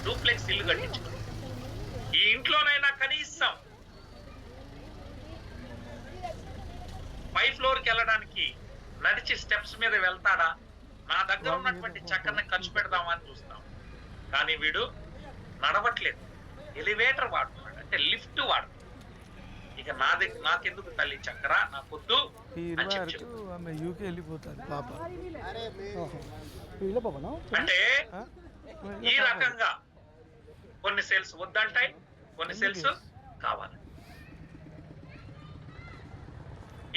Duplex ఇల్లు కట్టించుకున్నాడు. ఈ ఇంట్లోనైనా కనీసం 5 ఫ్లోర్కి వెళ్ళడానికి నడిచి స్టెప్స్ మీద వెళ్తాడా? నా దగ్గర ఉన్నటువంటి చక్కర్ని ఖర్చు పెడదామా అని చూస్తాం. కానీ వీడు నడవట్లేదు, ఎలివేటర్ వాడుతున్నాడు, అంటే లిఫ్ట్ వాడుతున్నాడు. ఇక నాకెందుకు తల్లి చక్కర, నాకొద్దు అని చెప్పి అంటే ఈ రకంగా కొన్ని సేల్స్ వద్దంటాయి, కొన్ని సేల్స్ కావాలి.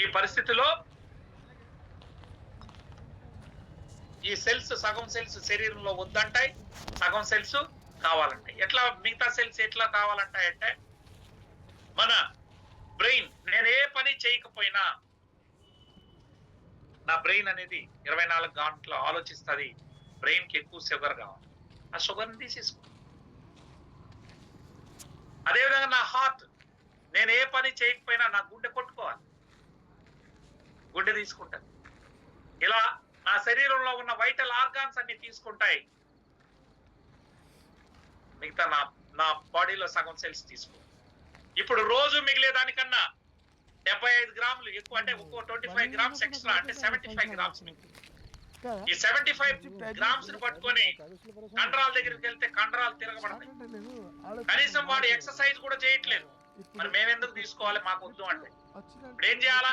ఈ పరిస్థితిలో ఈ సెల్స్, సగం సెల్స్ శరీరంలో వద్దంటాయి, సగం సెల్స్ కావాలంటాయి. ఎట్లా మిగతా సెల్స్ ఎట్లా కావాలంటాయంటే, మన బ్రెయిన్ నేను ఏ పని చేయకపోయినా నా బ్రెయిన్ అనేది 24 గంటలు ఆలోచిస్తుంది. బ్రెయిన్ కి ఎక్కువ షుగర్ కావాలి, ఆ షుగర్ని తీసేసుకో. అదేవిధంగా నా హార్ట్, నేను ఏ పని చేయకపోయినా నా గుండె కొట్టుకోవాలి, గుండె తీసుకుంటాను. ఇలా నా శరీరంలో ఉన్న వైటల్ ఆర్గాన్స్ అన్ని తీసుకుంటాయి. మిగతా నా బాడీలో సగం సెల్స్ తీసుకో. ఇప్పుడు రోజు మిగిలేదానికన్నా 75 గ్రాములు ఎక్కువ, అంటే ఒక్కో 25 గ్రామ్స్ ఎక్స్ట్రా, అంటే 75 గ్రామ్స్. ఈ 75 గ్రామ్స్ ని పట్టుకొని కండరాల దగ్గరికి వెళ్తే కండరాలు తిరగబడతాయి. కనీసం వాడు ఎక్సర్సైజ్ కూడా చేయట్లేదు, మరి మేమెందుకు తీసుకోవాలి, మాకు వద్దు అంటే ఇప్పుడు ఏం చేయాలా?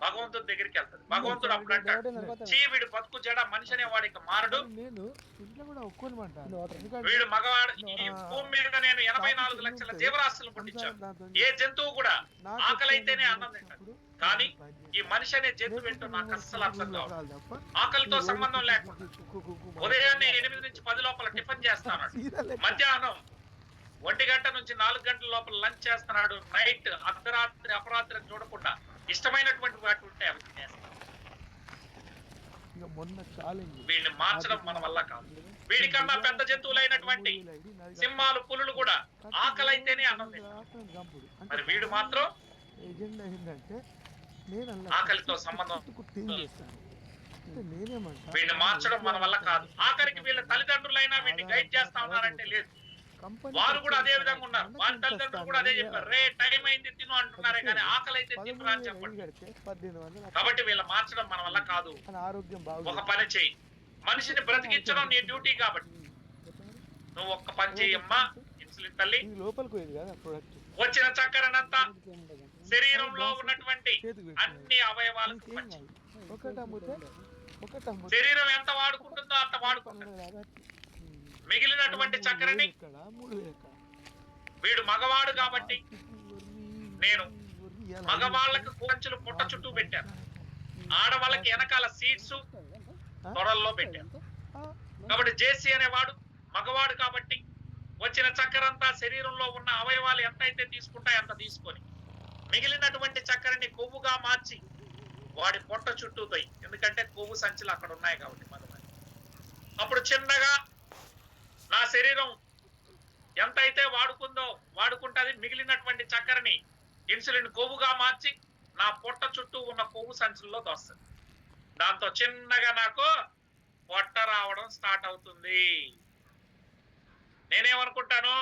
భగవంతుడి దగ్గరికి వెళ్తాడు. భగవంతుడు అప్పుడు అంటాడు, చీ వీడు బతుకు జడ, మనిషి అనే వాడికి మారడు, వీడు మగవాడు. ఈ భూమి మీద నేను 84 లక్షల జీవరాశులను పుట్టించాను. ఏ జంతువు కూడా ఆకలి అయితేనే అన్నం తింటాడు, కానీ ఈ మనిషి అనే జంతువు ఏంటో నాకు అస్సలు అర్థం కావాలి. ఆకలితో సంబంధం లేకుండా ఉదయాన్నే 8 నుంచి 10 లోపల టిఫిన్ చేస్తాడు, మధ్యాహ్నం 1 గంట నుంచి 4 గంటల లోపల లంచ్ చేస్తున్నాడు, నైట్ అర్ధరాత్రి అపరాత్రి చూడకుండా ఇష్టమైనటువంటి వాటి ఉంటే అవి తినేస్తాడు. వీడిని మార్చడం మన వల్ల కాదు. వీడికన్నా పెద్ద జంతువులైనటువంటి సింహాలు, పులులు కూడా ఆకలి అయితేనే అన్నం తింటారు, మరి వీడు మాత్రం ఆకలితో సంబంధం. వీడిని మార్చడం మన వల్ల కాదు. ఆఖరికి వీళ్ళ తల్లిదండ్రులైనా వీడిని గైడ్ చేస్తా ఉన్నారంటే లేదు, వారు కూడా అదే విధంగా ఉన్నారు. వారి తల్లిదండ్రులు కూడా అదే చెప్పారు, రే టైం అయింది తిను అంటున్నారే కానీ ఆకలి అయితే తినరా అని చెప్పండి. కాబట్టి వీళ్ళ మార్చడం మన వల్ల కాదు. ఒక పని చెయ్యి, మనిషిని బ్రతికించడం నీ డ్యూటీ, కాబట్టి నువ్వు ఒక్క పని చెయ్యమ్మా ఇన్సులిన్ తల్లి. వచ్చిన చక్కెరనంతా శరీరంలో ఉన్నటువంటి అన్ని అవయవాలకు పంచి, శరీరం ఎంత వాడుకుంటుందో అంత వాడుకుంటుంది. మిగిలినటువంటి చక్కెరని వీడు మగవాడు కాబట్టి నేను మగవాళ్ళకి కొంచెం పుట్ట చుట్టూ పెట్టాను, ఆడవాళ్ళకి వెనకాల సీట్స్ తొడల్లో పెట్టాను. కాబట్టి జేసీ అనేవాడు మగవాడు కాబట్టి వచ్చిన చక్కెరంతా శరీరంలో ఉన్న అవయవాలు ఎంతైతే తీసుకుంటాయో అంత తీసుకొని మిగిలినటువంటి చక్కెరని కొవ్వుగా మార్చి వాడి పొట్ట చుట్టూ తోయి, ఎందుకంటే కొవ్వు సంచులు అక్కడ ఉన్నాయి కాబట్టి మగవాడి. అప్పుడు చిన్నగా నా శరీరం ఎంతైతే వాడుకుంటుంది, మిగిలినటువంటి చక్కెరని ఇన్సులిన్ కొవ్వుగా మార్చి నా పొట్ట చుట్టూ ఉన్న కొవ్వు సంచుల్లో దోస్తుంది. దాంతో చిన్నగా నాకు పొట్ట రావడం స్టార్ట్ అవుతుంది. నేనేమనుకుంటాను,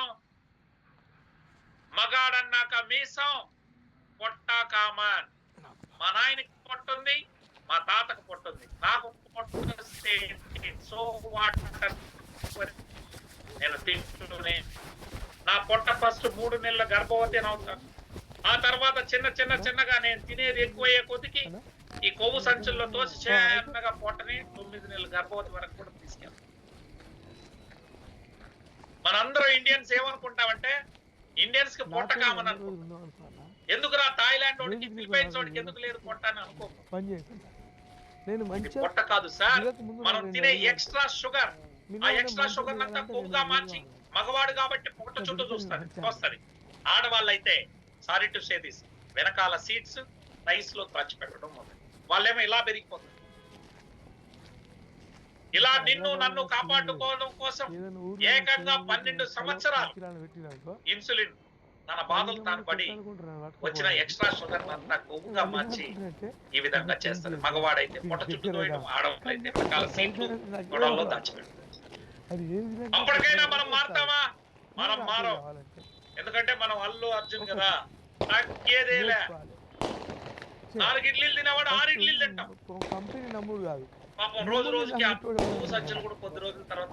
మగాడన్నాక మీసం, పొట్ట కామన్. మా నాయనకి పొట్టుంది, మా తాతకు పొట్టుంది, నాకు పొట్టే సో నేను తింటూనే నా పొట్ట ఫస్ట్ 3 నెలల గర్భవతి అవుతాను. ఆ తర్వాత చిన్నగా నేను తినేది ఎక్కువయ్యే కొద్దికి ఈ కొవ్వు సంచుల్లో తోసి చిన్నగా పొట్టని 9 నెలల గర్భవతి వరకు కూడా తీసుకెళ్తాం. మనందరూ ఇండియన్స్ ఏమనుకుంటామంటే, ఇండియన్స్ కి పొట్ట కామన్ అనుకుంటాం. ఎందుకురా థాయిలాండ్ వాడికి, ఫిలిపైన్స్ వాడికి ఎందుకు లేదు పొట్ట అని అనుకో. పొట్ట కాదు సార్, మనం తినే ఎక్స్ట్రా షుగర్, ఆ ఎక్స్ట్రా షుగర్ అంతా కొవ్వుగా మార్చి మగవాడు కాబట్టి పొట్ట చుట్టూ చూస్తుంది. ఆడవాళ్ళు అయితే సారీ టు సే దిస్, వెనకాల సీట్స్ రైస్ లో త్రచ్చి పెట్టడం మొదలు. వాళ్ళేమో ఇలా పెరిగిపోతుంది. ఇలా నిన్ను నన్ను కాపాడుకోవడం కోసం ఏకంగా 12 సంవత్సరాలు ఇన్సులిన్ తన బాధలు తాను పడి వచ్చిన ఎక్స్ట్రా షుగర్ అంతా కొవ్వుగా మార్చి ఈ విధంగా చేస్తుంది. మగవాడైతే పొట్ట చుట్టూ తోయడం, ఆడవాళ్ళైతే వెనకాల సీట్లు గొడవల్లో దాచిపెడుతుంది. అప్పటికైనా మనం మారుతామా? మనం మారం. ఎందుకంటే మనం అల్లు అర్జున్ కదా, తగ్గేదేలే. 4 ఇడ్లీలు తినేవాడు 6 ఇడ్లీలు తింటాం. కంపెనీ నమ్ముడు కాదు. పాపం రోజు రోజుకి ఆ పువ్వు సంచులు కూడా కొద్ది రోజుల తర్వాత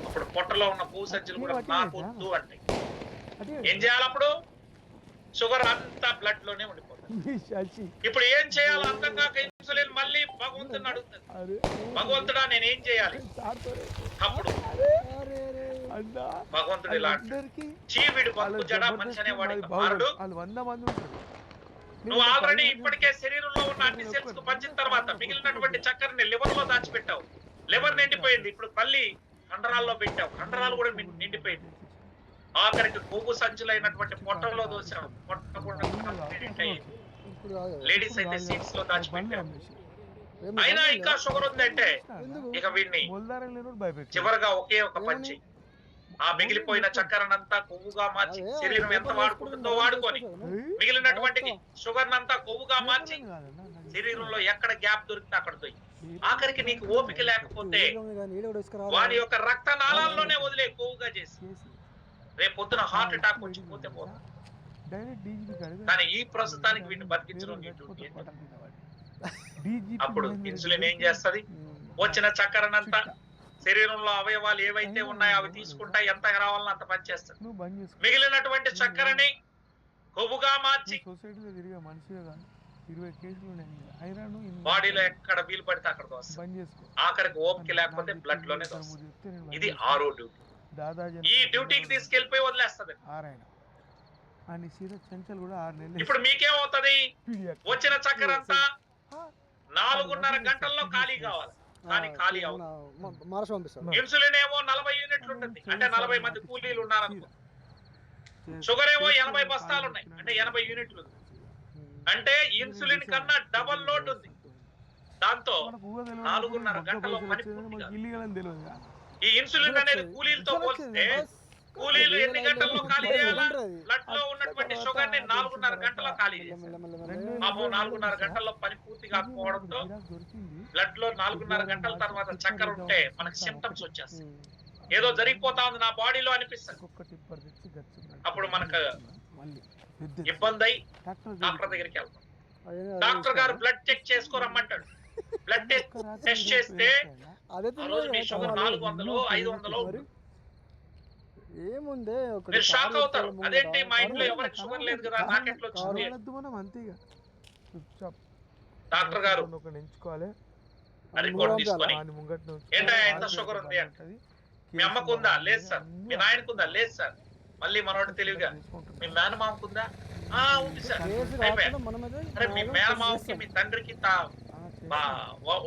అప్పుడు పొట్టలో ఉన్న పువ్వు సంచులు కూడా నాకు వద్దు అంటే ఏం చేయాలి? అప్పుడు షుగర్ అంతా బ్లడ్ లోనే ఉండిపోతుంది. ఇప్పుడు ఏం చేయాలో అర్థం కాక ఇన్సులిన్ మళ్ళీ భగవంతుని అడుగుతుంది, భగవంతుడా నేను ఏం చేయాలి? అప్పుడు భగవంతుడు ఇలా చీవిడి బతుకు జడ మనిషి అనేవాడు మారడు. నువ్వు ఆల్రెడీ ఇప్పటికే శరీరంలో ఉన్న అన్ని సెల్స్ కు పంచిన తర్వాత మిగిలినటువంటి చక్కెరని లివర్ లో దాచిపెట్టావు. లివర్ నిండిపోయింది. ఇప్పుడు మళ్ళీ కండరాల్లో పెట్టావు, కండరాలు కూడా నిండిపోయింది. ఆఖరికి కొవ్వు సంచులైనటువంటి పొట్టలో దోసావు, పొట్ట కూడా లేడీస్ అయితే సీట్స్ లో దాచిపెట్టావు. అయినా ఇంకా షుగర్ ఉందంటే ఇక వీడిని చివరిగా ఒకే ఒక పంచి ఆ మిగిలిపోయిన చక్కెరనంతా కొవ్వుగా మార్చి శరీరం ఎంత వాడుకుంటుందో వాడుకొని మిగిలినటువంటి షుగర్ నంతా కొవ్వుగా మార్చి శరీరంలో ఎక్కడ గ్యాప్ దొరికితే అక్కడ దొరికి ఆఖరికి నీకు ఓపిక లేకపోతే వాడి యొక్క రక్త నాళాల్లోనే వదిలే కొవ్వుగా చేసి రేపు పొద్దున హార్ట్ అటాక్ వచ్చి పోతే పోదు. కానీ ఈ ప్రస్తుతానికి వీటిని బతికించడం అప్పుడు ఇన్సులిన్ ఏం చేస్తది? వచ్చిన చక్కెరనంతా శరీరంలో అవయవాలు ఏవైతే ఉన్నాయో అవి తీసుకుంటాయి, ఎంత రావాలన్నా అంత పనిచేస్తుంది. మిగిలినటువంటి చక్కెరని కొవ్వుగా మార్చి బాడీలో ఎక్కడ వీలు పడితే అక్కడ దోస్తుంది. ఆఖరికి ఓపిక లేకపోతే బ్లడ్ లోనే దోస్తుంది. ఇది ఆరో డ్యూటీ. ఈ డ్యూటీకి తీసుకెళ్లిపోయి వదిలేస్తుంది. ఇప్పుడు మీకేమవుతుంది? వచ్చిన చక్కెర అంతా 4.5 గంటల్లో ఖాళీ కావాలి, కానీ ఖాళీ అవుతుంది. ఇన్సులిన్ ఏమో 40 యూనిట్లు ఉంటుంది, అంటే 40 మంది కూలీలు ఉన్నారనుకో. షుగర్ ఏమో 80 బస్తాలు ఉన్నాయి, అంటే 80 యూనిట్లు ఉంది. అంటే ఇన్సులిన్ కన్నా డబల్ లోడ్ ఉంది. దాంతో 4.5 గంటల్లో పని పూర్తి కాదు. ఈ ఇన్సులిన్ అనేది కూలీలతో పోలిస్తే కూలీలు ఎన్ని గంటల్లో ఖాళీ చేయాలా? బ్లడ్ లో ఉన్నటువంటి షుగర్ ని 4.5 గంటల్లో ఖాళీ చేయాలి. 4.5 గంటల్లో పని పూర్తి కాకపోవడంతో బ్లడ్ లో 4.5 గంటల తర్వాత చక్కెర ఉంటే మనకి సింప్టమ్స్ వచ్చేస్తాయి. ఏదో జరిగిపోతా ఉంది నా బాడీలో అనిపిస్తుంది. అప్పుడు మనకు ఇబ్బంది అయి డాక్టర్ దగ్గరికి వెళ్తాం. డాక్టర్ గారు బ్లడ్ చెక్ చేసుకోరమ్మంటాడు. బ్లడ్ టెస్ట్ చేస్తే ఆ రోజు మీ షుగర్ 400 500 ఏముంది. మీరు షాక్ అవుతారు. అదేంటి మా ఇంట్లో ఎవరికి షుగర్ లేదు కదా, నాకెట్లో వచ్చింది? డాక్టర్ గారు రిపోర్ట్ తీసుకొని ఏంటో ఎంత షుగర్ ఉంది అంటే, మీ అమ్మకు ఉందా? లేదు సార్. మీ నాయనకు ఉందా? లేదు సార్. మళ్ళీ మనోడు తెలివిగా మీ మేనమామకు ఉందా? ఉంది సార్. అరే మీ మేనమామకి మీ తండ్రికి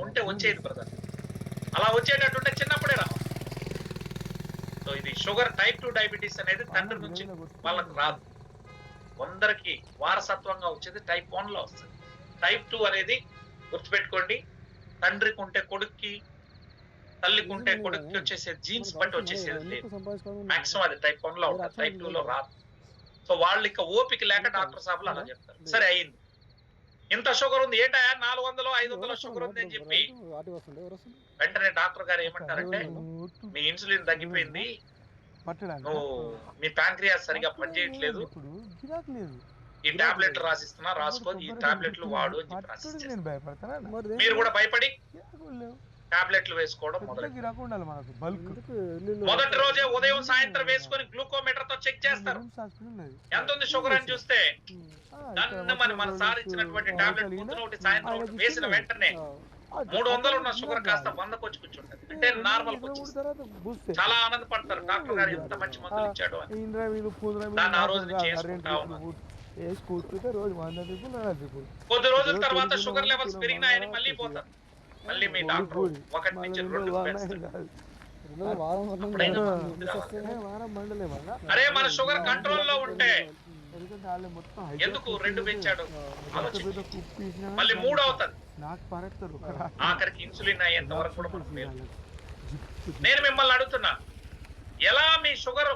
ఉంటే వచ్చేది బ్రదర్. అలా వచ్చేటట్టుంటే చిన్నప్పుడే రా. సో ఇది షుగర్ టైప్ 2 డయాబెటీస్ అనేది తండ్రి నుంచి వాళ్ళకి రాదు. కొందరికి వారసత్వంగా వచ్చేది టైప్ 1 లో వస్తుంది. టైప్ 2 అనేది గుర్తుపెట్టుకోండి, తండ్రికి ఉంటే కొడుక్కి, తల్లికి ఉంటే కొడుక్కి వచ్చేసేది జీన్స్ బట్టి వచ్చేసేది లేదు. మాక్సిమం అది టైప్ 1 లో ఉంటుంది, టైప్ 2 లో రాదు. సో వాళ్ళు ఇక ఓపిక లేక డాక్టర్ సాబులు అలా చెప్తారు. సరే అయింది, ఇంత షుగర్ ఉంది ఏటా 400 500 షుగర్ ఉంది అని చెప్పి వెంటనే డాక్టర్ గారు ఏమంటారంటే, మీ ఇన్సులిన్ తగ్గిపోయింది, నువ్వు మీ ప్యాంక్రియాస్ సరిగా పనిచేయట్లేదు, ఈ టాబ్లెట్ రాసిస్తున్నా రాసుకో, ఈ టాబ్లెట్లు వాడు అని చెప్పి రాసిస్తారు. మీరు కూడా భయపడి టాబ్లెట్లు వేసుకోవడం మొదటి రోజే ఉదయం సాయంత్రం వేసుకొని గ్లూకోమీటర్ తో చెక్ చేస్తారు ఎంత ఉంది షుగర్ అని. చూస్తే మన సార్ ఇచ్చినటువంటి టాబ్లెట్ పొద్దున ఒకటి సాయంత్రం ఒకటి వేసిన వెంటనే 300 ఉన్న షుగర్ కాస్త 100కి వచ్చి కూర్చుంటది, అంటే నార్మల్ చాలా ఆనందపడతారు. డాక్టర్ గారు ఎంత మంచి మందులు ఇచ్చాడు అని. దాన్ని ఆ రోజు నుంచి చేసుకుంటా ఉన్నారు. కొద్ది రోజుల తర్వాత షుగర్ లెవెల్స్ పెరిగినాయని మళ్ళీ పోతారు. మళ్ళీ మీ డాక్టర్ 1 నుంచి 2 పెంచుతారు. అరే మన షుగర్ కంట్రోల్ లో ఉంటే ఎందుకు 2 పెంచాడు మళ్ళీ 3 అవుతుంది. ఆఖరికి ఇన్సులిన్ అయ్యేంత వరకు కూడా మనకు లేదు. నేను మిమ్మల్ని అడుగుతున్నా, ఎలా మీ షుగర్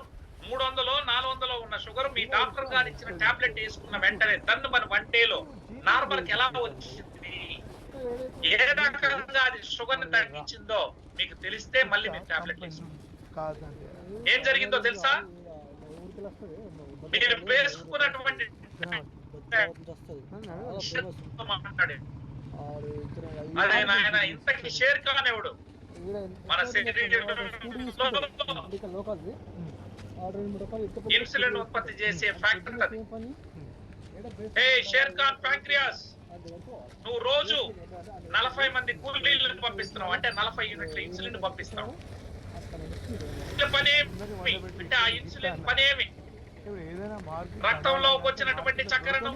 300 400 ఉన్న షుగర్ మీ డాక్టర్ గారు ఇచ్చిన టాబ్లెట్ వేసుకున్న వెంటనే దాన్ని మన 1 డేలో నార్మల్కి ఎలా వచ్చింది? ఏ రకంగా అది షుగర్ ని తగ్గించిందో మీకు తెలిస్తే మళ్ళీ మీరు టాబ్లెట్ కాదండి. ఏం జరిగిందో తెలుసా? మీరు వేసుకున్నటువంటి మాట్లాడే అదే నాయన ఇంతకి షేర్ ఖాన్ ఎవడు మన ఇన్సులిన్ ఉత్పత్తి చేసే ఫ్యాక్టరీ అది. ఏ షేర్ ఖాన్ ప్యాంక్రియాస్, నువ్వు రోజు 40 మంది కూలీలను పంపిస్తున్నావు అంటే 40 యూనిట్ల ఇన్సులిన్ పంపిస్తున్నావు. పనేమి అంటే ఆ ఇన్సులిన్ పనేమి? రక్తంలో వచ్చినటువంటి చక్కెరను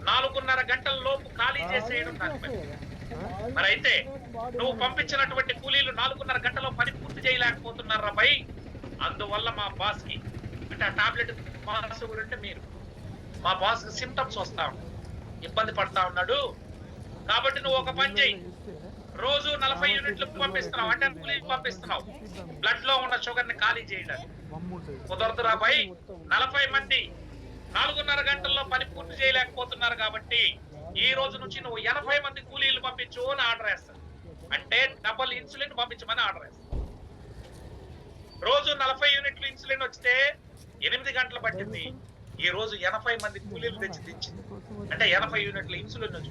4.5 గంటల లోపు ఖాళీ చేసేయడం దాని పని. మరి అయితే నువ్వు పంపించినటువంటి కూలీలు 4.5 గంటలో పని పూర్తి చేయలేకపోతున్నారా భయ్? అందువల్ల మా బాస్ కి అంటే ఆ టాబ్లెట్ బాస్ అంటే మీరు, మా బాస్ కి సిమ్టమ్స్ వస్తా ఉన్నాయి, ఇబ్బంది పడతా ఉన్నాడు. కాబట్టి నువ్వు ఒక పని చేయి, రోజు 40 యూనిట్లు పంపిస్తున్నావు అంటే కూలీకి పంపిస్తున్నావు బ్లడ్ లో ఉన్న షుగర్ ని ఖాళీ చేయడానికి. కుదరదురా భయ్, 40 మంది 4.5 గంటల్లో పని పూర్తి చేయలేకపోతున్నారు కాబట్టి ఈ రోజు నుంచి నువ్వు 80 మంది కూలీలు పంపించు అని ఆర్డర్ వేస్తాను. అంటే డబుల్ ఇన్సులిన్ పంపించమని ఆర్డర్ వేస్తాను. రోజు 40 యూనిట్లు ఇన్సులిన్ వస్తే 8 గంటలు పట్టింది, ఈ రోజు 80 మంది కూలీలు తెచ్చి తెచ్చింది అంటే 80 యూనిట్ల ఇన్సులిన్ వచ్చి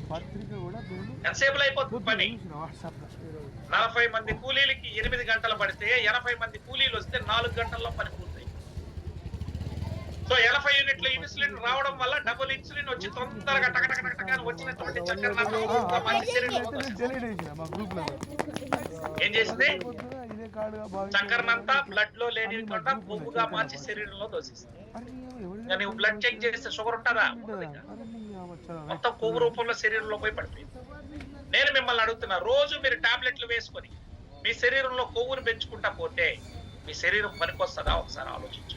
ఎంతసేపులు అయిపోతుంది పని? 40 మంది కూలీలకి 8 గంటలు పడితే 80 మంది కూలీలు వస్తే 4 గంటల్లో పని పూర్తయింది. సో 80 యూనిట్ల ఇన్సులిన్ రావడం వల్ల డబుల్ ఇన్సులిన్ వచ్చి తొందరగా టకటకటకటగా వచ్చినటువంటి చక్కెర ఏం చేసింది? చక్కెరనంతా బ్లడ్ లో లేనికుండా కొవ్వుగా మార్చి శరీరంలో దోషిస్తుంది. నువ్వు బ్లడ్ చెక్ చేస్తే షుగర్ ఉంటుందా? మొత్తం కొవ్వు రూపంలో శరీరంలో పోయి పడిపోయింది. నేను మిమ్మల్ని అడుగుతున్నా, రోజు మీరు టాబ్లెట్లు వేసుకొని మీ శరీరంలో కొవ్వును పెంచుకుంటా పోతే మీ శరీరం పనికొస్తుందా? ఒకసారి ఆలోచించు.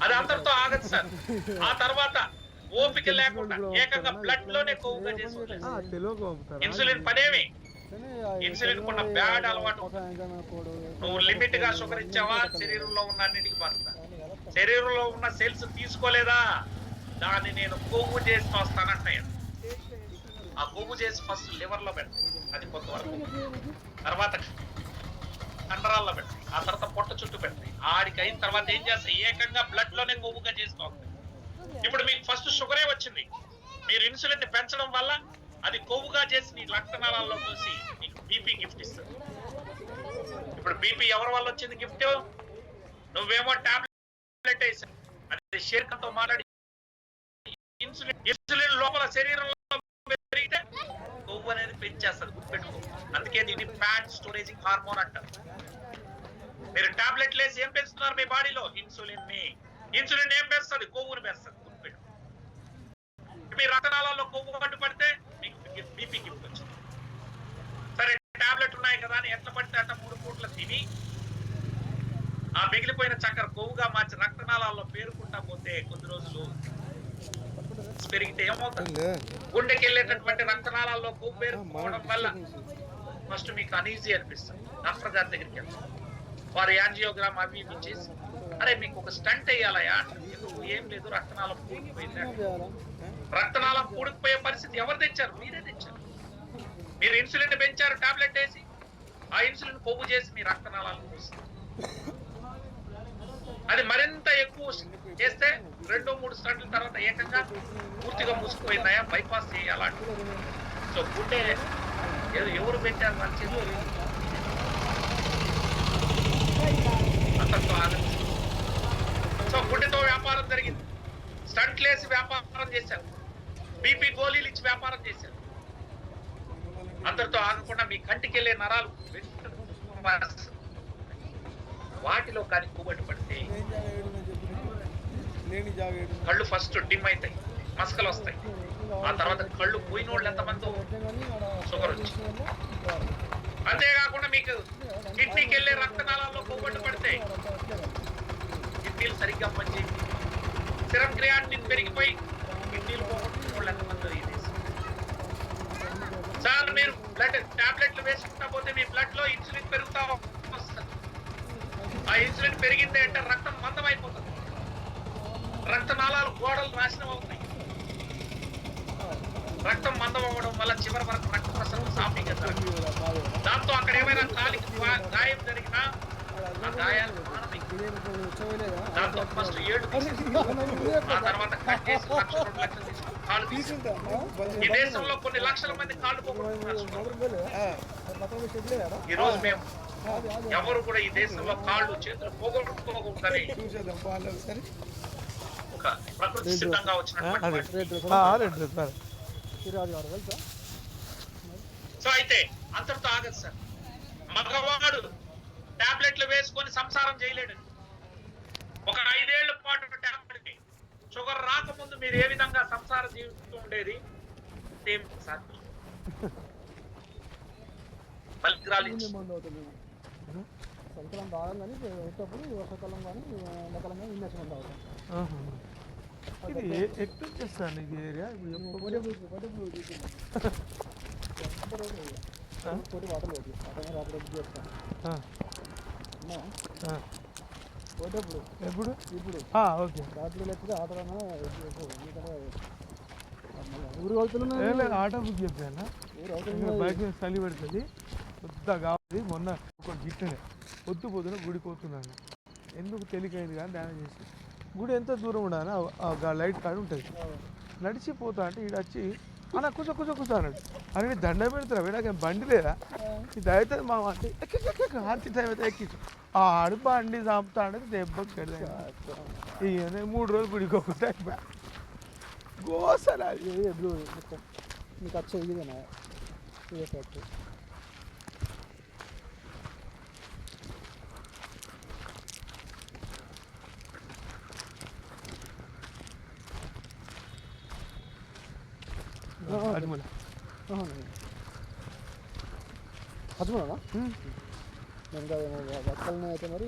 అది అందరితో ఆగదు సార్. ఆ తర్వాత ఓపిక లేకుండా ఏకంగా బ్లడ్ లోనే కొవ్వుగా చేసి ఇన్సులిన్ పనేమి? ఇన్సులిన్ కున్న బ్యాడ్ అలవాటు. నువ్వు లిమిట్ గా షుగర్ ఇచ్చావా, శరీరంలో ఉన్న అన్నిటికి పస్తా. శరీరంలో ఉన్న సెల్స్ తీసుకోలేదా, దాన్ని నేను కొవ్వు చేసి వస్తానంటాయి. ఆ కొవ్వు చేసి ఫస్ట్ లివర్ లో పెడతాయి, అది కొంతవరకు. తర్వాత కండరాల్లో పెడతాయి, ఆ తర్వాత పొట్ట చుట్టూ పెడతాయి. ఆడికి అయిన తర్వాత ఏం చేస్తాయి? ఏకంగా బ్లడ్ లోనే కొవ్వుగా చేసుకోవాలి. ఇప్పుడు మీకు ఫస్ట్ షుగరే వచ్చింది, మీరు ఇన్సులిన్ ని పెంచడం వల్ల అది కొవ్వుగా చేసి నీ రక్తనాళాల్లో చూసి నీకు బీపీ గిఫ్ట్ ఇస్తుంది. ఇప్పుడు బీపీ ఎవరి వల్ల వచ్చింది గిఫ్ట్? నువ్వేమో టాబ్లెట్ వేసావు, అది షేర్ ఖాన్ తో మాట్లాడి ఇన్సులిన్ లోపల శరీరంలో పెరిగితే కొవ్వు అనేది పెంచేస్తుంది, గుర్తుపెట్టుకో. అందుకే దీన్ని ఫ్యాట్ స్టోరేజింగ్ హార్మోన్ అంటారు. మీరు టాబ్లెట్లు వేసి ఏం పెంచుతున్నారు మీ బాడీలో? ఇన్సులిన్ ని. ఇన్సులిన్ ఏం పెంచుతుంది? కొవ్వుని పెంచుతుంది, గుర్తుపెట్టుకో. మీ రక్తనాళాల్లో కొవ్వు అడ్డుపడితే మీకు బీపీ గిఫ్ట్ వచ్చింది. సరే, టాబ్లెట్ ఉన్నాయి కదా అని ఎట్లా పడితే అట్లా 3 పూట్ల తిని ఆ మిగిలిపోయిన చక్కెర కొవ్వుగా మార్చి రక్తనాళాల్లో పేరుకుంటా పోతే కొద్ది రోజులు పెరిగితే ఏమవుతుంది? గుండెకి వెళ్ళేటటువంటి రక్తనాళాల్లో కొవ్వు పేరుకోవడం వల్ల ఫస్ట్ మీకు అనీజీ అనిపిస్తుంది. డాక్టర్ గారి దగ్గరికి వెళ్తారు, వారు యాంజియోగ్రామ్ అవి ఇవి చేసి, అరే మీకు ఒక స్టంట్ వేయాలయా? ఏం లేదు, రక్తనాళం పూడికిపోయింది. రక్తనాళం పూడికిపోయే పరిస్థితి ఎవరు తెచ్చారు? మీరే తెచ్చారు. మీరు ఇన్సులిన్ పెంచారు టాబ్లెట్ వేసి, ఆ ఇన్సులిన్ కొవ్వు చేసి మీ రక్తనాళాలను పూస్తుంది. అది మరింత ఎక్కువ చేస్తే 2-3 స్టంట్ల తర్వాత ఏకంగా పూర్తిగా మూసుకుపోయిందాయా, బైపాస్ చేయాలంట. సో గుండె ఎవరు పెట్టారు మన చేతులు? అంతతో ఆగదు. సో గుండెతో వ్యాపారం జరిగింది, స్టంట్లు వేసి వ్యాపారం చేశారు, బీపీ గోళీలు ఇచ్చి వ్యాపారం చేశారు. అందరితో ఆగకుండా మీ కంటికి వెళ్ళే నరాలు వాటిలో కానీ కొవ్వట్టు పడితే కళ్ళు ఫస్ట్ డిమ్ అవుతాయి, మసకలు వస్తాయి. ఆ తర్వాత కళ్ళు పోయిన వాళ్ళు ఎంతమంది షుగర్ వచ్చి. అంతేకాకుండా మీకు కిడ్నీకి వెళ్ళే రక్తనాళాల్లో కొవ్వట్టు పడితే కిడ్నీలు సరిగ్గా పనిచేయి, సిరం క్రియాటినిన్ పెరిగిపోయి కిడ్నీలు పోగొట్టుకున్న వాళ్ళు ఎంతమంది ఇది. సార్ మీరు బ్లడ్ టాబ్లెట్లు వేసుకుంటా పోతే మీ బ్లడ్ లో ఇన్సులిన్ పెరుగుతా వస్తుంది. ఆ ఇన్సులిన్ పెరిగింది అంటే రక్తం మందం అయిపోతుంది, రక్తనాళాలు గోడలు నాశనం అవుతాయి. రక్తం మందం అవ్వడం వల్ల చివరి వరకు రక్త ప్రసరణ సాఫీగా జరగదు. దాంతో అక్కడ ఏమైనా కాలికి గాయం జరిగినా ఆ గాయాలు దాంతో ఫస్ట్ 7 ఆ తర్వాత కట్ చేసి 1,00,000, 2 లక్షలు తీసుకుని కాళ్ళు తీసుకుంటారు. ఈ దేశంలో కొన్ని లక్షల మంది కాళ్ళు పోగొట్టుకున్నారు. ఈ రోజు మేము ఎవరు కూడా ఈ దేశంలో కాళ్ళు చేతులు పోగొట్టుకోకూడదని ఒక ప్రకృతి సిద్ధంగా వచ్చినటువంటి సో అయితే అంతటితో ఆగదు సార్. మగవాడు టాబ్లెట్లు వేసుకొని సంసారం చేయలేడు. ఒక 5 ఏళ్ల పాటు టాబ్లెట్ షుగర్ రాకముందు మీరు ఏ విధంగా సంసారం జీవిస్తూ ఉండేది సేమ్ సార్. చలికాలం బాగా కానీ వచ్చేటప్పుడు వర్షాకాలం కానీ ఎండాకాలం కానీ ఇండక్షన్ తాగుతాం. ఇది ఎట్లా చేస్తాను ఇది ఏరియా పోటీ వాటర్ పోటీ రాత్రి చేస్తాను పోటప్పుడు ఎప్పుడు ఇప్పుడు ఓకే రాత్రి లేకపోతే ఆటోనా ఊరు అవుతున్నా ఆటో బుక్ చెప్పాను బైక్ మీద చలి పెడుతుంది కొద్దిగా కావాలి. మొన్న ఒక గిట్టనే పొద్దున గుడికి పోతున్నాను. ఎందుకు తెలియకైంది కానీ డ్యామేజ్ చేసి గుడి ఎంత దూరం ఉండాలి లైట్ కార్డు ఉంటుంది. నడిచిపోతా అంటే ఈడ వచ్చి అన్న కూర్చో అన్నాడు. అని దండ పెడతారా వీడాక బండి లేదా ఇది అవుతుంది మా అంటే హార్తి టైం అయితే ఎక్కించు ఆడు బండి చంపుతా అనేది దెబ్బకి పెడతా. ఈయన 3 రోజులు గుడికి ఒకటే గోసరా మీకు వచ్చే ఇదేనా ఇదే ఫ్యాక్టరీ. హజ్మూలనా ఇంకా వర్షాలని అయితే మరి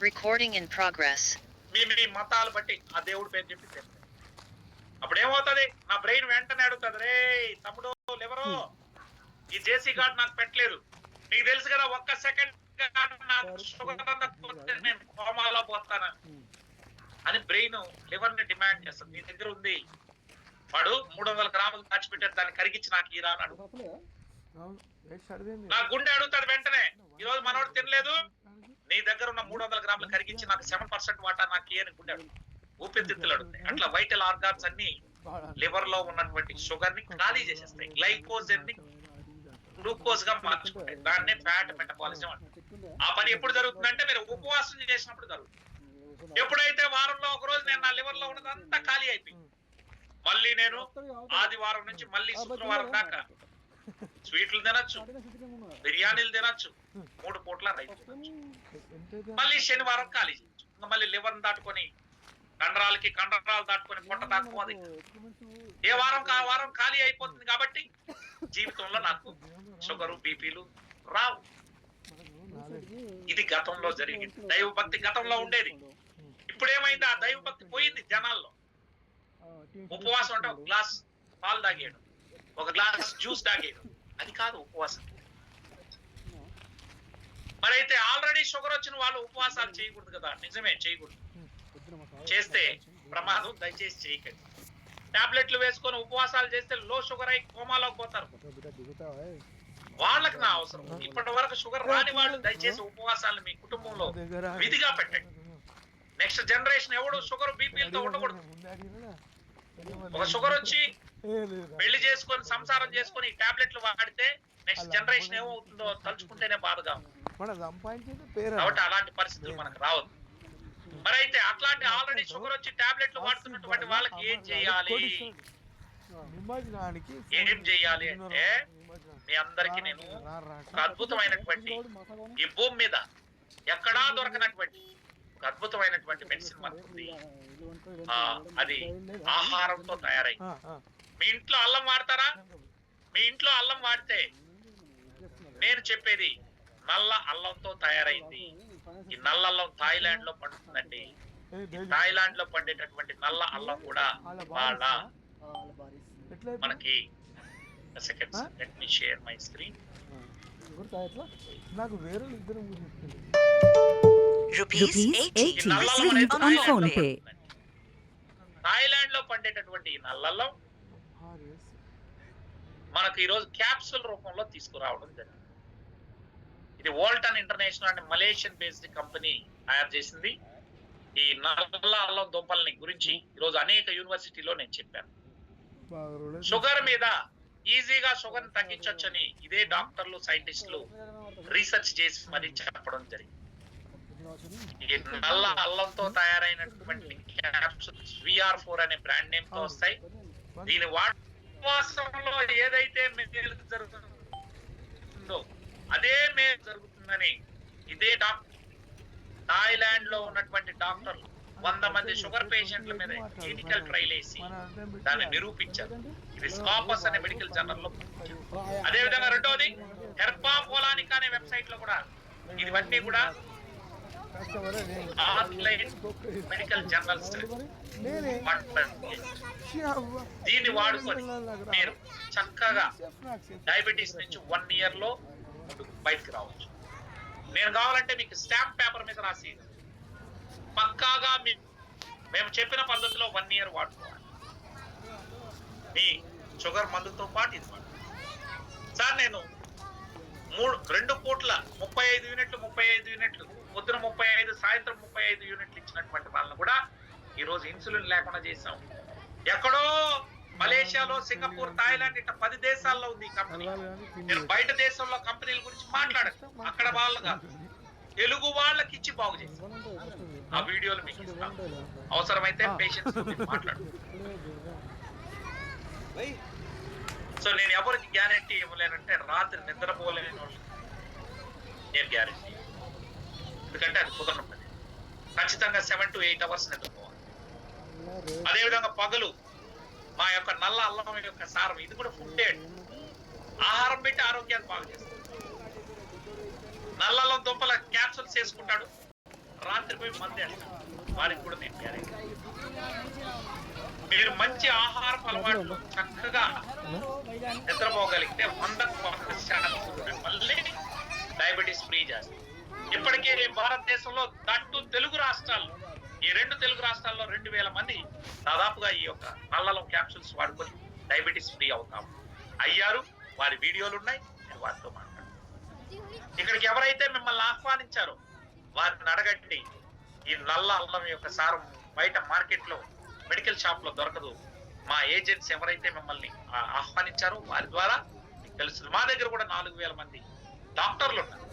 Recording in progress. మీ మతాలు బట్టి ఆ దేవుడి పేరు చెప్పి చేస్తాయి. అప్పుడు ఏమవుతుంది, నా బ్రెయిన్ వెంటనే అడుగుతుంది, రే తమ్ముడు ఎవరో ఈ జేసీ కార్డు నాకు పెట్టలేదు, నీకు తెలుసు కదా ఒక్క సెకండ్ నేను కోమాలో పోతాను అని బ్రెయిన్ లివర్ ని డిమాండ్ చేస్తుంది. నీ దగ్గర ఉంది, వాడు 300 గ్రాములు దాచిపెట్టారు, దాన్ని కరిగించి నాకు ఈ రాడు. నా గుండె అడుగుతాడు వెంటనే, ఈ రోజు మనోడు తినలేదు, నీ దగ్గర ఉన్న 300 గ్రాములు కరిగించి నాకు 7% వాటా నాకు అని గుండె అడుగుతాడు. ఊపిరితిత్తులు అడుగుతాయి. అట్లా వైటల్ ఆర్గాన్స్ అన్ని లివర్ లో ఉన్నటువంటి షుగర్ ని ఖాళీ చేసేస్తాయి, గ్లైకోజన్ ని గ్లూకోజ్ గా మార్చుకుంటాయి. దాన్నే ఫ్యాట్ మెటబాలిజం అంటారు. ఆ పని ఎప్పుడు జరుగుతుందంటే మీరు ఉపవాసం చేసినప్పుడు జరుగుతుంది. ఎప్పుడైతే వారంలో ఒక రోజు నేను నా లివర్ లో ఉన్నదంతా ఖాళీ అయిపోయింది, మళ్ళీ నేను ఆదివారం నుంచి మళ్ళీ శుక్రవారం దాకా స్వీట్లు తినొచ్చు, బిర్యానీలు తినొచ్చు, 3 పూట్ల రైస్ తినొచ్చు. మళ్ళీ శనివారం ఖాళీ చేయొచ్చు. ఇంకా మళ్ళీ లివర్ దాటుకొని కండరాలు దాటుకొని పొట్ట దాక్కుపోది. ఏ వారం ఆ వారం ఖాళీ అయిపోతుంది. కాబట్టి జీవితంలో నాకు షుగరు బీపీలు రావు. ఇది గతంలో జరిగింది. దైవభక్తి గతంలో ఉండేది. ఇప్పుడు ఏమైంది, ఆ దైవభక్తి పోయింది జనాల్లో. ఉపవాసం అంటే ఒక గ్లాస్ పాలు తాగేయడం, ఒక గ్లాస్ జ్యూస్ తాగేయడం, అది కాదు ఉపవాసం. మరి అయితే ఆల్రెడీ షుగర్ వచ్చిన వాళ్ళు ఉపవాసాలు చేయకూడదు కదా? నిజమే, చేయకూడదు. చేస్తే ప్రమాదం, దయచేసి చేయకండి. టాబ్లెట్లు వేసుకొని ఉపవాసాలు చేస్తే లో షుగర్ అయి కోమాలోకి పోతారు. వాళ్ళకి నా అవసరం. ఇప్పటి వరకు షుగర్ రాని వాళ్ళు దయచేసి ఉపవాసాలను మీ కుటుంబంలో విధిగా పెట్టండి. నెక్స్ట్ జనరేషన్ ఎవడు షుగర్ బీపీలతో ఉండకూడదు. ఒక షుగర్ వచ్చి పెళ్లి చేసుకొని సంసారం చేసుకొని టాబ్లెట్లు వాడితే నెక్స్ట్ జనరేషన్ ఏమవుతుందో తలుచుకుంటేనే బాధగా ఉంది. కాబట్టి అలాంటి పరిస్థితులు మనకు రావద్దు. మరి అయితే అట్లాంటి ఆల్రెడీ షుగర్ వచ్చి టాబ్లెట్లు వాడుతున్నటువంటి వాళ్ళకి ఏం చేయాలి? ఏం చేయాలి అంటే మీ అందరికి నేను ఒక అద్భుతమైనటువంటి ఈ భూమి మీద ఎక్కడా దొరకనటువంటి ఒక అద్భుతమైనటువంటి మెడిసిన్ మనకుంది. అది ఆహారంతో తయారై. మీ ఇంట్లో అల్లం వాడతారా? మీ ఇంట్లో అల్లం వాడితే నేను చెప్పేది నల్ల అల్లంతో తయారైంది. ఈ నల్ల అల్లం థాయిలాండ్ లో పండుతుందండి. థాయిలాండ్ లో పండేటటువంటి నల్ల అల్లం కూడా వాళ్ళ మనకి seconds let me share my screen. నాకు వేరే ఇద్దరు చెప్తుంది. Rupees 80 ఈ నల్ల అల్లం received అనేది on థాయిలాండ్ phone లో pay. పండుతుందండి. థాయిలాండ్ లో పండేటటువంటి ఈ నల్ల అల్లం మనకు ఈ రోజు క్యాప్సూల్ రూపంలో తీసుకురావడం జరిగింది. ఇది Volton international and Malaysian based company తయారు చేసింది. ఈ నల్ల అల్లం దుంపల్ని గురించి ఈరోజు అనేక యూనివర్సిటీలో నేను చెప్పాను. షుగర్ మీద ఈజీగా షుగర్ తగ్గించొచ్చని ఇదే డాక్టర్లు సైంటిస్టులు రీసెర్చ్ చేసి మరీ చెప్పడం జరిగింది. ఈ నల్ల అల్లంతో తయారైనటువంటి క్యాప్సూల్స్ VR4 అనే బ్రాండ్ నేమ్ తో వస్తాయి. దీని వాసంలో ఏదైతే మేలు జరుగుతుందో అదే మేలు జరుగుతుందని ఇదే డాక్టర్ థాయిలాండ్ లో ఉన్నటువంటి డాక్టర్లు 100 మంది షుగర్ పేషెంట్ల మీద క్లినికల్ ట్రయల్ వేసి దాన్ని నిరూపించారు. ఇది స్కాపస్ అనే మెడికల్ జర్నల్ లో. అదే విధంగా రెండోది హెర్బా పోలానిక్ అనే వెబ్సైట్ లో కూడా ఇవన్నీ కూడా ఆన్లైన్ మెడికల్ జర్నల్స్. దీన్ని వాడుకొని మీరు చక్కగా డయాబెటీస్ నుంచి 1 year లో బయటకు రావచ్చు. నేను కావాలంటే మీకు స్టాంప్ పేపర్ మీద రాసి పక్కాగా మేము చెప్పిన పద్ధతిలో 1 year వాడుకోవాలి. మీ షుగర్ మందుతో పాటు ఇది సార్ నేను 2 పూట్ల 35 యూనిట్లు పొద్దున 35 సాయంత్రం 35 యూనిట్లు ఇచ్చినటువంటి వాళ్ళని కూడా ఈ రోజు ఇన్సులిన్ లేకుండా చేసాం. ఎక్కడో మలేషియాలో, సింగపూర్, థాయిలాండ్ ఇట్లా 10 దేశాల్లో ఉంది ఈ కంపెనీ. నేను బయట దేశంలో కంపెనీల గురించి మాట్లాడను. అక్కడ వాళ్ళగా తెలుగు వాళ్ళకి ఇచ్చి బాగు చేస్తాం. ఆ వీడియోలు మీకు ఇస్తాను. అవసరమైతే పేషెంట్స్ మాట్లాడు. సో నేను ఎవరికి గ్యారంటీ ఇవ్వలేనంటే రాత్రి నిద్రపోలేని వాళ్ళు నేను గ్యారంటీ, ఎందుకంటే అది కుదరని పని. ఖచ్చితంగా 7 to 8 hours నిద్రపోవాలి. అదేవిధంగా పగలు మా యొక్క నల్ల అల్లం యొక్క సారం, ఇది కూడా ఫుడ్ ఆహారం పెట్టి ఆరోగ్యాన్ని బాగు చేస్తుంది. నల్ల అల్లం దుంపల క్యాప్సూల్స్ వేసుకుంటాడు, రాత్రి పోయి మంది వేస్తాడు. వారికి కూడా నేను గ్యారెంటీ. మీరు మంచి ఆహారపు అలవాట్లు చక్కగా నిద్రపోగలిగితే 100% మళ్ళీ డయాబెటీస్ ఫ్రీ చేస్తారు. ఇప్పటికే భారతదేశంలో దట్టు తెలుగు రాష్ట్రాల్లో, ఈ 2 తెలుగు రాష్ట్రాల్లో 2000 మంది దాదాపుగా ఈ యొక్క నల్లలం క్యాప్సూల్స్ వాడుకొని డయాబెటీస్ ఫ్రీ అవుతాము అయ్యారు. వారి వీడియోలు ఉన్నాయి, నేను వారితో మాట్లాడు. ఇక్కడికి ఎవరైతే మిమ్మల్ని ఆహ్వానించారో వారిని అడగండి. ఈ నల్ల అల్లం యొక్క సారం బయట మార్కెట్ లో మెడికల్ షాప్ లో దొరకదు. మా ఏజెంట్స్ ఎవరైతే మిమ్మల్ని ఆహ్వానించారో వారి ద్వారా మీకు తెలుస్తుంది. మా దగ్గర కూడా 4000 మంది డాక్టర్లు ఉన్నారు.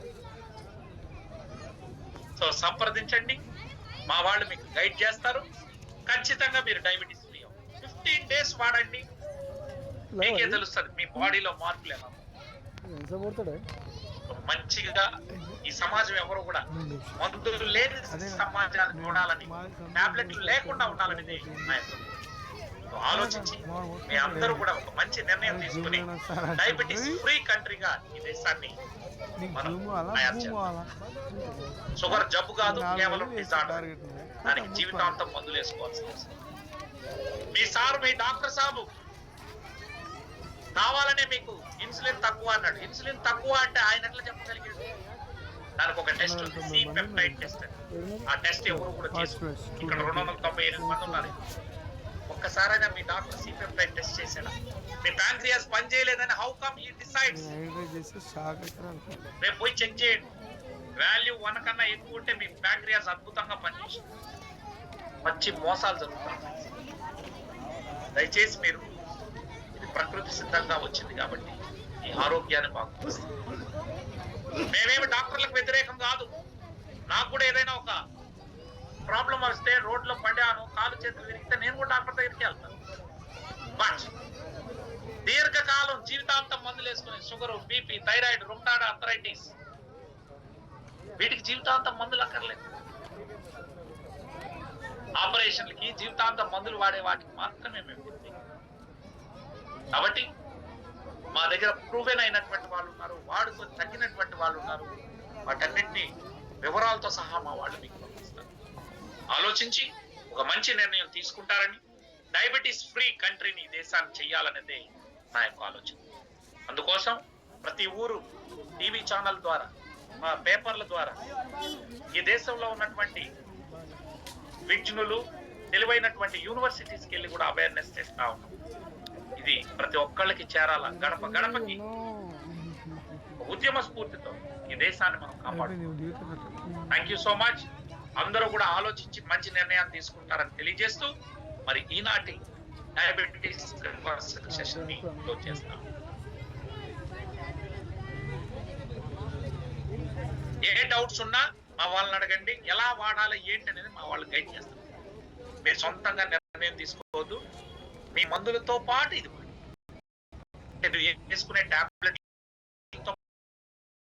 సో సంప్రదించండి, మా వాళ్ళు మీకు గైడ్ చేస్తారు. ఖచ్చితంగా మీరు డయాబెటీస్ ఫ్రీ అవ్వండి. 15 days వాడండి, మీకే తెలుస్తుంది మీ బాడీలో మార్పులు ఎలా. మంచిగా ఈ సమాజం ఎవరు కూడా మందులు లేని సమాజాన్ని చూడాలని, టాబ్లెట్లు లేకుండా ఉండాలనేది నా యొక్క ఆలోచించి మీ అందరూ కూడా ఒక మంచి నిర్ణయం తీసుకుని డయాబెటీస్ ఫ్రీ కంట్రీగా ఈ దేశాన్ని మనం తయారు చేయాలి. షుగర్ జబ్బు కాదు, కేవలం డిజార్డర్. దానికి జీవితాంతం మందులు వేసుకోవాల్సి వస్తుంది. మీ సార్, మీ డాక్టర్ సాబు కావాలనే మీకు ఇన్సులిన్ తక్కువ అన్నాడు. ఇన్సులిన్ తక్కువ అంటే ఆయన ఎట్లా చెప్పగలిగాడు? దానికి ఒక టెస్ట్ ఉంది, సి పెప్టైడ్ టెస్ట్. ఆ టెస్ట్ ఎవరు కూడా చేసుకోవాలి. ఇక్కడ 298 మంది ఉన్నారు. ఒక్కసారైనా మీ డాక్టర్ సి పెప్టైడ్ టెస్ట్ చేశాడా? మీ ప్యాంక్రియాస్ పని చేయలేదని హౌ కమ్ హీ డిసైడ్స్? రేపు పోయి చెక్ చేయండి. వాల్యూ 1 కన్నా ఎక్కువ ఉంటే మీ ప్యాంక్రియాస్ అద్భుతంగా పనిచేస్తుంది. మంచి మోసాలు జరుగుతాయి. దయచేసి మీరు, ఇది ప్రకృతి సిద్ధంగా వచ్చింది కాబట్టి ఈ ఆరోగ్యాన్ని బాగుపరుస్తుంది. మేమేమి డాక్టర్లకు వ్యతిరేకం కాదు. నాకు కూడా ఏదైనా ఒక ప్రాబ్లం వస్తే రోడ్లో పడ్డాను, కాలు చేతులు విరిగితే నేను కూడా డాక్టర్ దగ్గరికి వెళ్తాను. బట్ దీర్ఘకాలం జీవితాంతం మందులు వేసుకుని sugar, BP, thyroid, rheumatoid arthritis, వీటికి జీవితాంతం మందులు అక్కర్లేదు. ఆపరేషన్లకి జీవితాంతం మందులు వాడే వాటికి మాత్రమే మేము. కాబట్టి మా దగ్గర ప్రూవెన్ అయినటువంటి వాళ్ళు ఉన్నారు, వాడుకొని తగ్గినటువంటి వాళ్ళు ఉన్నారు. వాటన్నిటిని వివరాలతో సహా మా వాళ్ళు మీకు పంపిస్తారు. ఆలోచించి ఒక మంచి నిర్ణయం తీసుకుంటారని, డయాబెటీస్ ఫ్రీ కంట్రీని దేశాన్ని చెయ్యాలనేదే నా యొక్క ఆలోచన. అందుకోసం ప్రతి ఊరు టీవీ ఛానల్ ద్వారా, మా పేపర్ల ద్వారా ఈ దేశంలో ఉన్నటువంటి విజ్ఞులు, తెలివైనటువంటి యూనివర్సిటీస్కి వెళ్ళి కూడా అవేర్నెస్ చేస్తా ఉన్నాం. ఇది ప్రతి ఒక్కళ్ళకి చేరాల, గడప గడపకి ఉద్యమ స్ఫూర్తితో ఈ దేశాన్ని మనం కాపాడు. Thank you so much. అందరూ కూడా ఆలోచించి మంచి నిర్ణయాన్ని తీసుకుంటారని తెలియజేస్తూ మరి ఈనాటి డయాబెటీస్ సెషన్ ని క్లోజ్ చేస్తాం. ఏ డౌట్స్ ఉన్నా మా వాళ్ళని అడగండి. ఎలా వాడాలి ఏంటి అనేది మా వాళ్ళు గైడ్ చేస్తారు. మీరు సొంతంగా నిర్ణయం తీసుకోవద్దు. మీ మందులతో పాటు ఇది వేసుకునే టాబ్లెట్